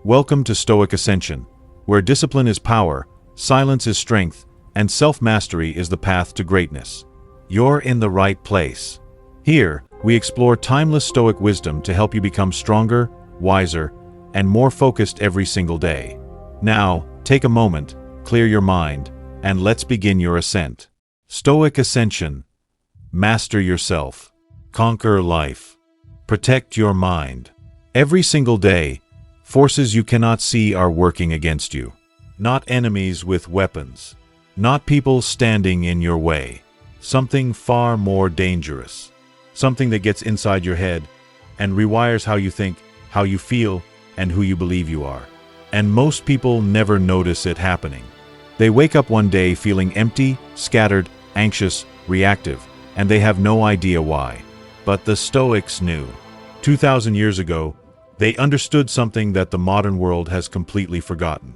Welcome to Stoic Ascension, where discipline is power, silence is strength, and self-mastery is the path to greatness. You're in the right place. Here, we explore timeless Stoic wisdom to help you become stronger, wiser, and more focused every single day. Now, take a moment, clear your mind, and let's begin your ascent. Stoic Ascension. Master yourself. Conquer life. Protect your mind. Every single day, forces you cannot see are working against you. Not enemies with weapons. Not people standing in your way. Something far more dangerous. Something that gets inside your head and rewires how you think, how you feel, and who you believe you are. And most people never notice it happening. They wake up one day feeling empty, scattered, anxious, reactive, and they have no idea why. But the Stoics knew. 2,000 years ago, they understood something that the modern world has completely forgotten.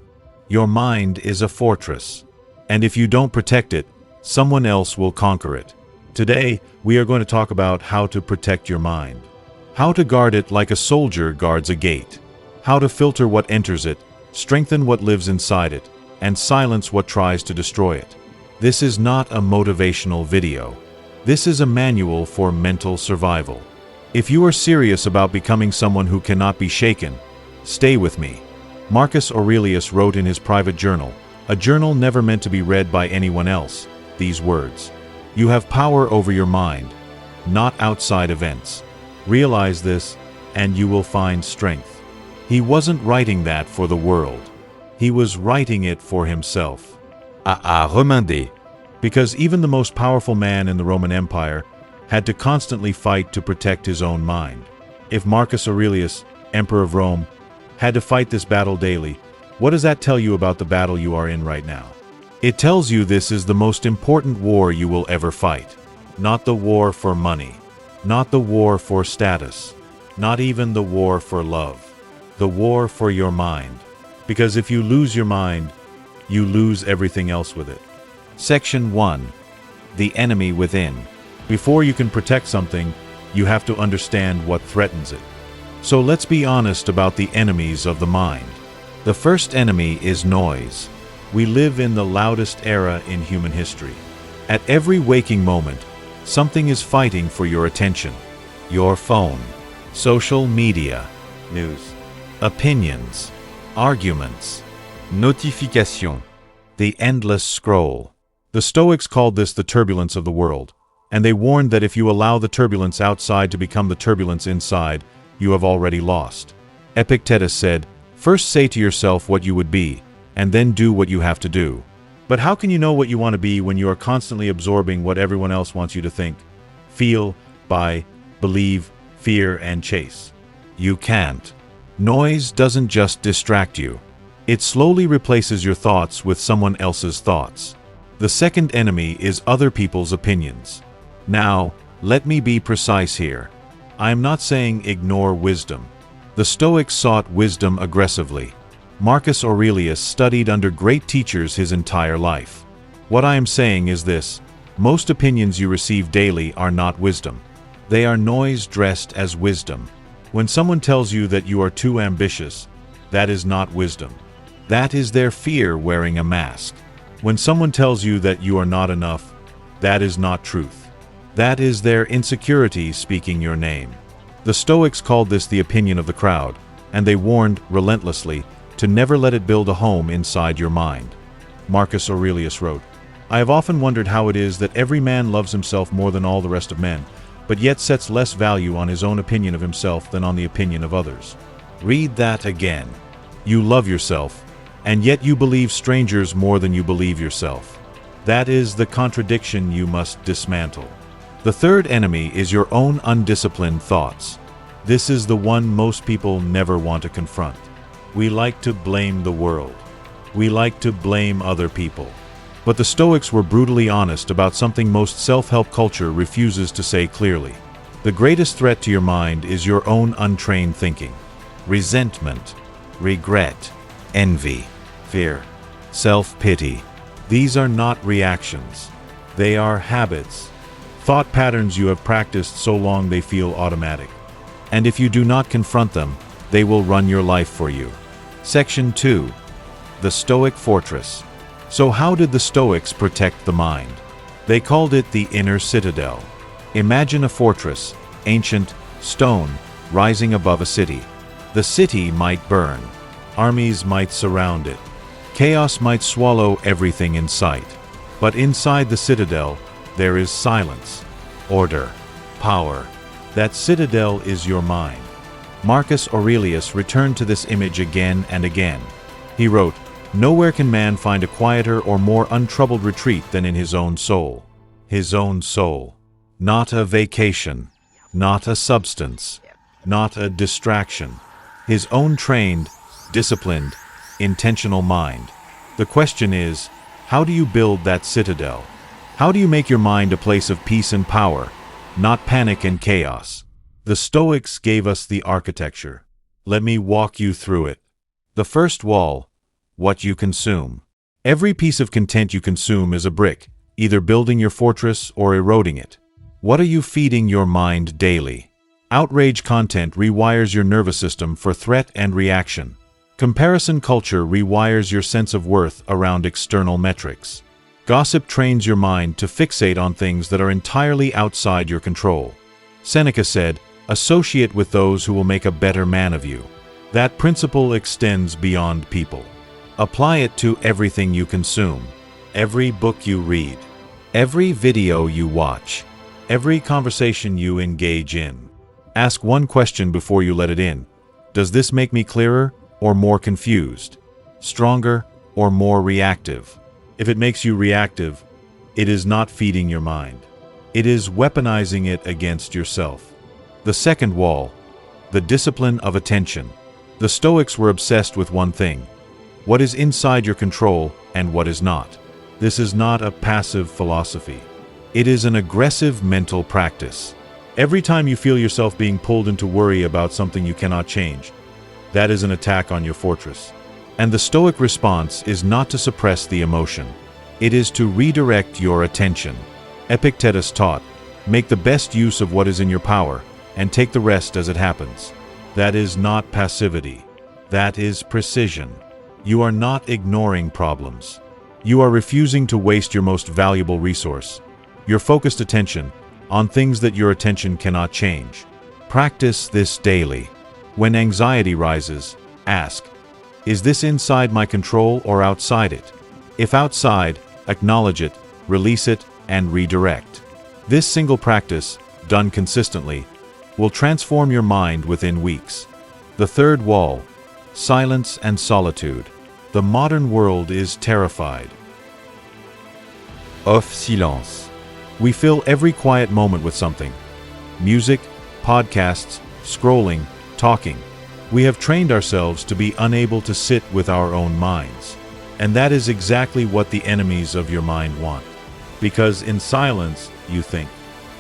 Your mind is a fortress, and if you don't protect it, someone else will conquer it. Today, we are going to talk about how to protect your mind. How to guard it like a soldier guards a gate. How to filter what enters it, strengthen what lives inside it, and silence what tries to destroy it. This is not a motivational video. This is a manual for mental survival. If you are serious about becoming someone who cannot be shaken, stay with me. Marcus Aurelius wrote in his private journal, a journal never meant to be read by anyone else, these words: "You have power over your mind, not outside events. Realize this, and you will find strength." He wasn't writing that for the world. He was writing it for himself. Remandé. Because even the most powerful man in the Roman Empire had to constantly fight to protect his own mind. If Marcus Aurelius, Emperor of Rome, had to fight this battle daily, what does that tell you about the battle you are in right now? It tells you this is the most important war you will ever fight. Not the war for money. Not the war for status. Not even the war for love. The war for your mind. Because if you lose your mind, you lose everything else with it. Section 1. The enemy within. Before you can protect something, you have to understand what threatens it. So let's be honest about the enemies of the mind. The first enemy is noise. We live in the loudest era in human history. At every waking moment, something is fighting for your attention. Your phone, social media, news, opinions, arguments, Notification. the endless scroll. The Stoics called this the turbulence of the world, and they warned that if you allow the turbulence outside to become the turbulence inside, you have already lost. Epictetus said, "First say to yourself what you would be, and then do what you have to do." But how can you know what you want to be when you are constantly absorbing what everyone else wants you to think, feel, buy, believe, fear, and chase? You can't. Noise doesn't just distract you. It slowly replaces your thoughts with someone else's thoughts. The second enemy is other people's opinions. Now, let me be precise here. I am not saying ignore wisdom. The Stoics sought wisdom aggressively. Marcus Aurelius studied under great teachers his entire life. What I am saying is this: most opinions you receive daily are not wisdom. They are noise dressed as wisdom. When someone tells you that you are too ambitious, that is not wisdom. That is their fear wearing a mask. When someone tells you that you are not enough, that is not truth. That is their insecurity speaking your name. The Stoics called this the opinion of the crowd, and they warned relentlessly to never let it build a home inside your mind. Marcus Aurelius wrote, "I have often wondered how it is that every man loves himself more than all the rest of men, but yet sets less value on his own opinion of himself than on the opinion of others." Read that again. You love yourself, and yet you believe strangers more than you believe yourself. That is the contradiction you must dismantle. The third enemy is your own undisciplined thoughts. This is the one most people never want to confront. We like to blame the world. We like to blame other people. But the Stoics were brutally honest about something most self-help culture refuses to say clearly. The greatest threat to your mind is your own untrained thinking. Resentment, regret, envy, fear, self-pity. These are not reactions. They are habits. Thought patterns you have practiced so long they feel automatic. And if you do not confront them, they will run your life for you. Section 2. The Stoic Fortress. So how did the Stoics protect the mind? They called it the inner citadel. Imagine a fortress, ancient, stone, rising above a city. The city might burn. Armies might surround it. Chaos might swallow everything in sight. But inside the citadel, there is silence, order, power. That citadel is your mind. Marcus Aurelius returned to this image again and again. He wrote, "Nowhere can man find a quieter or more untroubled retreat than in his own soul." His own soul. Not a vacation, not a substance, not a distraction. His own trained, disciplined, intentional mind. The question is, how do you build that citadel? How do you make your mind a place of peace and power, not panic and chaos? The Stoics gave us the architecture. Let me walk you through it. The first wall, what you consume. Every piece of content you consume is a brick, either building your fortress or eroding it. What are you feeding your mind daily? Outrage content rewires your nervous system for threat and reaction. Comparison culture rewires your sense of worth around external metrics. Gossip trains your mind to fixate on things that are entirely outside your control. Seneca said, "Associate with those who will make a better man of you." That principle extends beyond people. Apply it to everything you consume, every book you read, every video you watch, every conversation you engage in. Ask one question before you let it in. Does this make me clearer or more confused? Stronger or more reactive? If it makes you reactive, it is not feeding your mind. It is weaponizing it against yourself. The second wall, the discipline of attention. The Stoics were obsessed with one thing: what is inside your control and what is not. This is not a passive philosophy. It is an aggressive mental practice. Every time you feel yourself being pulled into worry about something you cannot change, that is an attack on your fortress. And the Stoic response is not to suppress the emotion. It is to redirect your attention. Epictetus taught, "Make the best use of what is in your power, and take the rest as it happens." That is not passivity. That is precision. You are not ignoring problems. You are refusing to waste your most valuable resource, your focused attention, on things that your attention cannot change. Practice this daily. When anxiety rises, ask, is this inside my control or outside it? If outside, acknowledge it, release it, and redirect. This single practice, done consistently, will transform your mind within weeks. The third wall, silence and solitude. The modern world is terrified. Off silence. We fill every quiet moment with something. Music, podcasts, scrolling, talking. We have trained ourselves to be unable to sit with our own minds. And that is exactly what the enemies of your mind want. Because in silence, you think.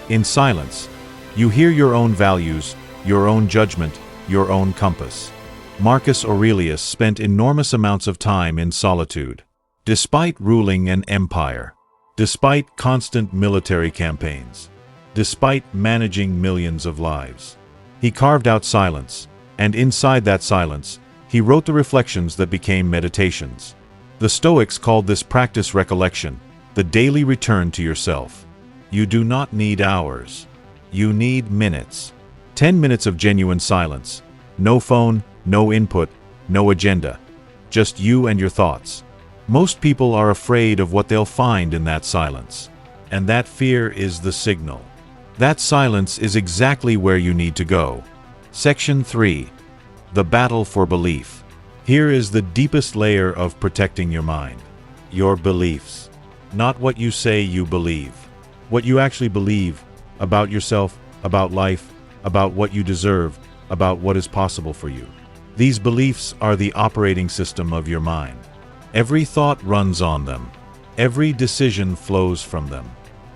In silence, you hear your own values, your own judgment, your own compass. Marcus Aurelius spent enormous amounts of time in solitude. Despite ruling an empire, despite constant military campaigns, despite managing millions of lives, he carved out silence, and inside that silence, he wrote the reflections that became meditations. The Stoics called this practice recollection, the daily return to yourself. You do not need hours. You need minutes. 10 minutes of genuine silence. No phone, no input, no agenda. Just you and your thoughts. Most people are afraid of what they'll find in that silence. And that fear is the signal. That silence is exactly where you need to go. Section 3. The battle for belief. Here is the deepest layer of protecting your mind. Your beliefs. Not what you say you believe. What you actually believe about yourself, about life, about what you deserve, about what is possible for you. These beliefs are the operating system of your mind. Every thought runs on them. Every decision flows from them.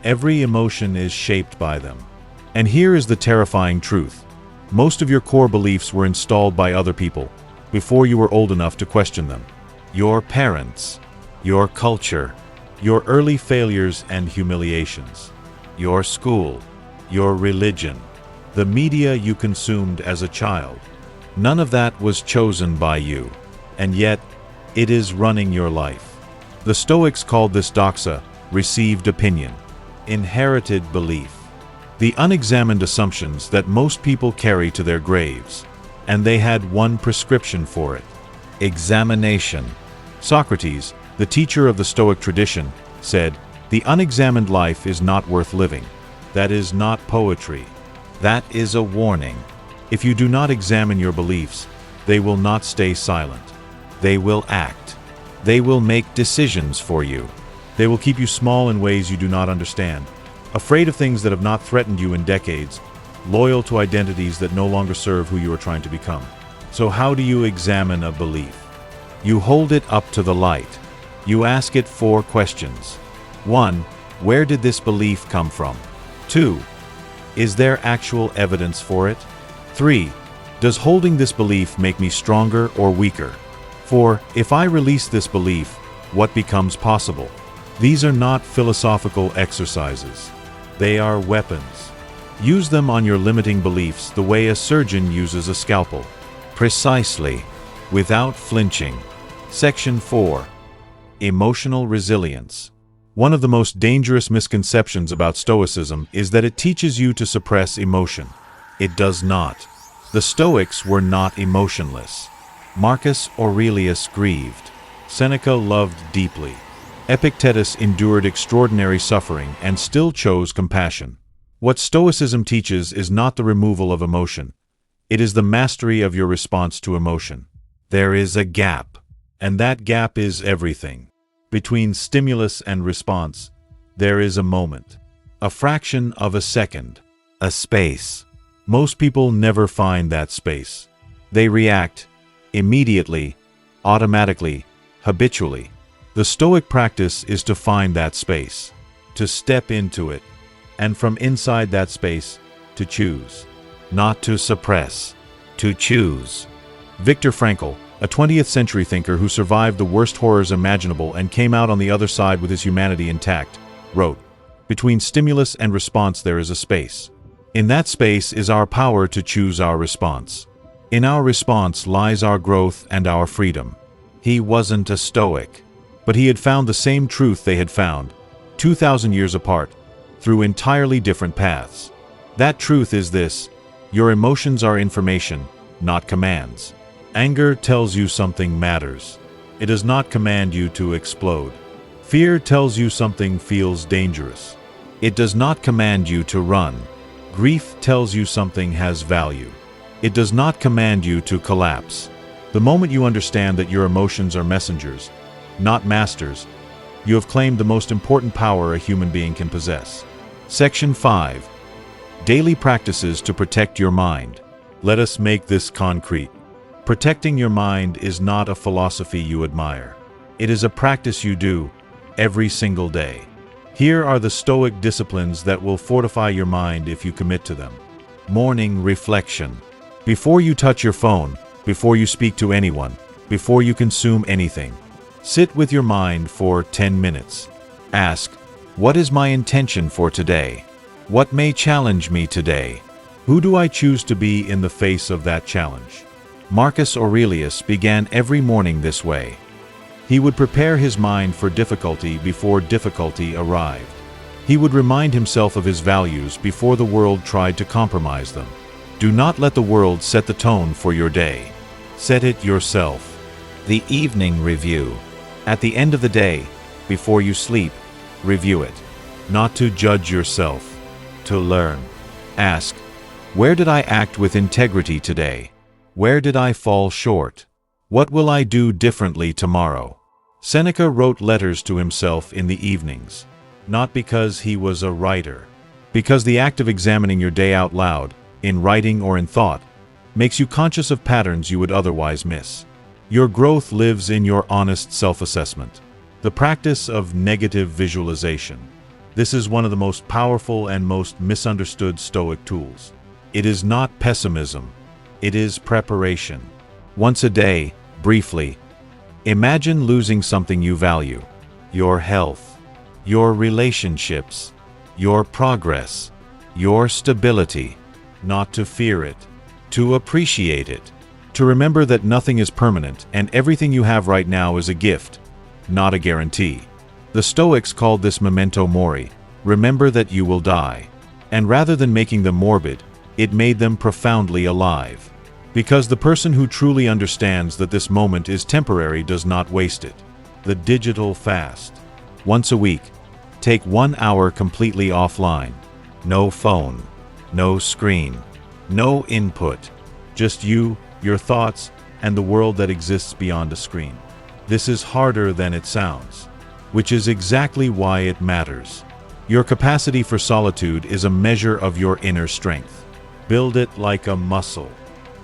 Every emotion is shaped by them. And here is the terrifying truth. Most of your core beliefs were installed by other people before you were old enough to question them. Your parents, your culture, your early failures and humiliations, your school, your religion, the media you consumed as a child. None of that was chosen by you. and yet it is running your life. The Stoics called this doxa, received opinion, inherited belief, the unexamined assumptions that most people carry to their graves. And they had one prescription for it: examination. Socrates, the teacher of the Stoic tradition, said, "The unexamined life is not worth living. That is not poetry. That is a warning. If you do not examine your beliefs, they will not stay silent. They will act. They will make decisions for you. They will keep you small in ways you do not understand, afraid of things that have not threatened you in decades, loyal to identities that no longer serve who you are trying to become." So how do you examine a belief? You hold it up to the light. You ask it 4 questions. 1. Where did this belief come from? 2. Is there actual evidence for it? 3. Does holding this belief make me stronger or weaker? 4. If I release this belief, what becomes possible? These are not philosophical exercises. They are weapons. Use them on your limiting beliefs the way a surgeon uses a scalpel. Precisely, without flinching. Section 4. Emotional resilience. One of the most dangerous misconceptions about Stoicism is that it teaches you to suppress emotion. It does not. The Stoics were not emotionless. Marcus Aurelius grieved. Seneca loved deeply. Epictetus endured extraordinary suffering and still chose compassion. What Stoicism teaches is not the removal of emotion. It is the mastery of your response to emotion. There is a gap, and that gap is everything. Between stimulus and response, there is a moment, a fraction of a second, a space. Most people never find that space. They react immediately, automatically, habitually. The Stoic practice is to find that space, to step into it, and from inside that space, to choose. Not to suppress, to choose. Viktor Frankl, a 20th century thinker who survived the worst horrors imaginable and came out on the other side with his humanity intact, wrote, "Between stimulus and response there is a space. In that space is our power to choose our response. In our response lies our growth and our freedom." He wasn't a Stoic, but he had found the same truth they had found, 2,000 years apart, through entirely different paths. That truth is this: your emotions are information, not commands. Anger tells you something matters. It does not command you to explode. Fear tells you something feels dangerous. It does not command you to run. Grief tells you something has value. It does not command you to collapse. The moment you understand that your emotions are messengers, not masters, you have claimed the most important power a human being can possess. Section 5. Daily practices to protect your mind. Let us make this concrete. Protecting your mind is not a philosophy you admire. It is a practice you do every single day. Here are the Stoic disciplines that will fortify your mind if you commit to them. Morning reflection. Before you touch your phone, before you speak to anyone, before you consume anything, sit with your mind for 10 minutes. Ask, what is my intention for today? What may challenge me today? Who do I choose to be in the face of that challenge? Marcus Aurelius began every morning this way. He would prepare his mind for difficulty before difficulty arrived. He would remind himself of his values before the world tried to compromise them. Do not let the world set the tone for your day. Set it yourself. The evening review. At the end of the day, before you sleep, review it. Not to judge yourself, to learn. Ask, where did I act with integrity today? Where did I fall short? What will I do differently tomorrow? Seneca wrote letters to himself in the evenings, not because he was a writer, because the act of examining your day out loud, in writing or in thought, makes you conscious of patterns you would otherwise miss. Your growth lives in your honest self-assessment. The practice of negative visualization. This is one of the most powerful and most misunderstood Stoic tools. It is not pessimism. It is preparation. Once a day, briefly, imagine losing something you value. Your health, your relationships, your progress, your stability. Not to fear it, to appreciate it. To remember that nothing is permanent and everything you have right now is a gift, not a guarantee. The Stoics called this memento mori, remember that you will die. And rather than making them morbid, it made them profoundly alive. Because the person who truly understands that this moment is temporary does not waste it. The digital fast. Once a week, take 1 hour completely offline. No phone, no screen, no input. Just you, your thoughts, and the world that exists beyond a screen. This is harder than it sounds, which is exactly why it matters. Your capacity for solitude is a measure of your inner strength. Build it like a muscle.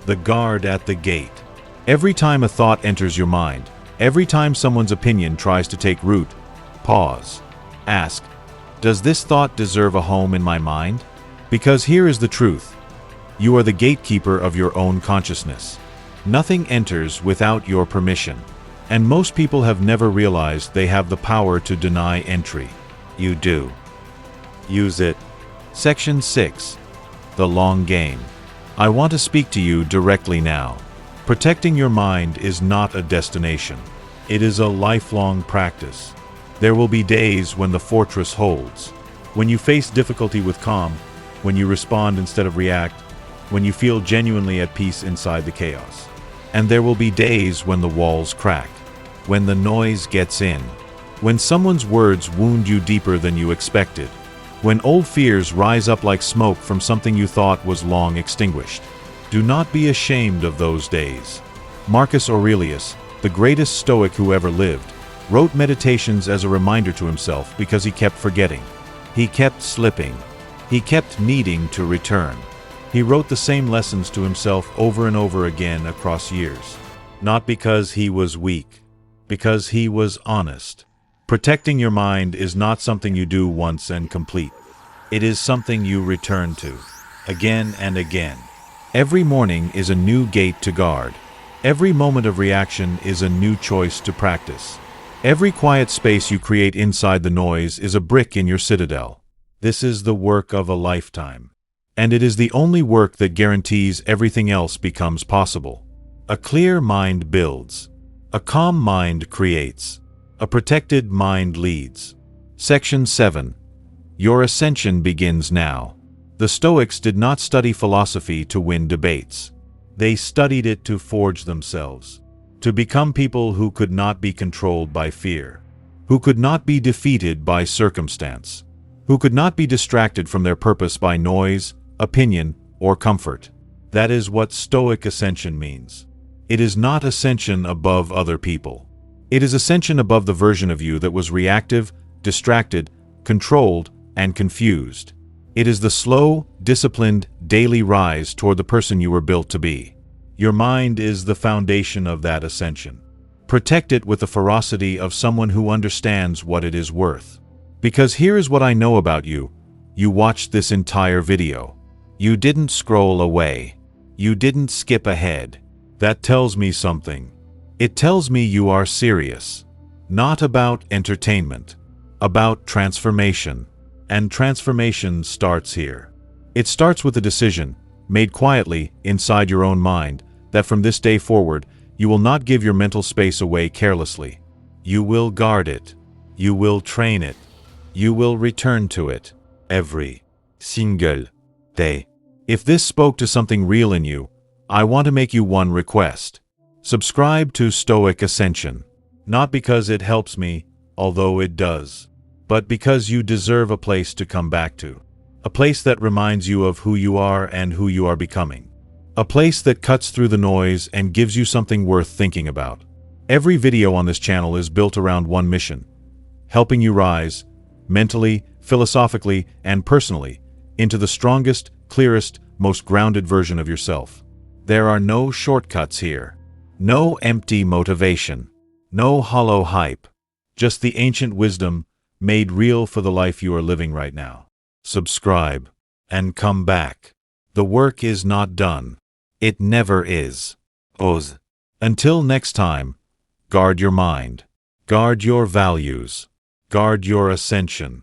The guard at the gate. Every time a thought enters your mind, every time someone's opinion tries to take root, pause. Ask, does this thought deserve a home in my mind? Because here is the truth. You are the gatekeeper of your own consciousness. Nothing enters without your permission. And most people have never realized they have the power to deny entry. You do. Use it. Section 6. The long game. I want to speak to you directly now. Protecting your mind is not a destination. It is a lifelong practice. There will be days when the fortress holds. When you face difficulty with calm, when you respond instead of react, when you feel genuinely at peace inside the chaos. And there will be days when the walls crack, when the noise gets in, when someone's words wound you deeper than you expected, when old fears rise up like smoke from something you thought was long extinguished. Do not be ashamed of those days. Marcus Aurelius, the greatest Stoic who ever lived, wrote meditations as a reminder to himself because he kept forgetting. He kept slipping. He kept needing to return. He wrote the same lessons to himself over and over again across years. Not because he was weak, because he was honest. Protecting your mind is not something you do once and complete. It is something you return to, again and again. Every morning is a new gate to guard. Every moment of reaction is a new choice to practice. Every quiet space you create inside the noise is a brick in your citadel. This is the work of a lifetime. And it is the only work that guarantees everything else becomes possible. A clear mind builds. A calm mind creates. A protected mind leads. Section 7. Your ascension begins now. The Stoics did not study philosophy to win debates. They studied it to forge themselves, to become people who could not be controlled by fear, who could not be defeated by circumstance, who could not be distracted from their purpose by noise, opinion, or comfort. That is what Stoic ascension means. It is not ascension above other people. It is ascension above the version of you that was reactive, distracted, controlled, and confused. It is the slow, disciplined, daily rise toward the person you were built to be. Your mind is the foundation of that ascension. Protect it with the ferocity of someone who understands what it is worth. Because here is what I know about you. You watched this entire video. You didn't scroll away. You didn't skip ahead. That tells me something. It tells me you are serious. Not about entertainment. About transformation. And transformation starts here. It starts with a decision, made quietly, inside your own mind, that from this day forward, you will not give your mental space away carelessly. You will guard it. You will train it. You will return to it. Every single day. If this spoke to something real in you, I want to make you one request. Subscribe to Stoic Ascension. Not because it helps me, although it does, but because you deserve a place to come back to. A place that reminds you of who you are and who you are becoming. A place that cuts through the noise and gives you something worth thinking about. Every video on this channel is built around one mission: helping you rise, mentally, philosophically, and personally, into the strongest, clearest, most grounded version of yourself. There are no shortcuts here. No empty motivation. No hollow hype. Just the ancient wisdom made real for the life you are living right now. Subscribe and come back. The work is not done. It never is. Oz. Until next time, guard your mind. Guard your values. Guard your ascension.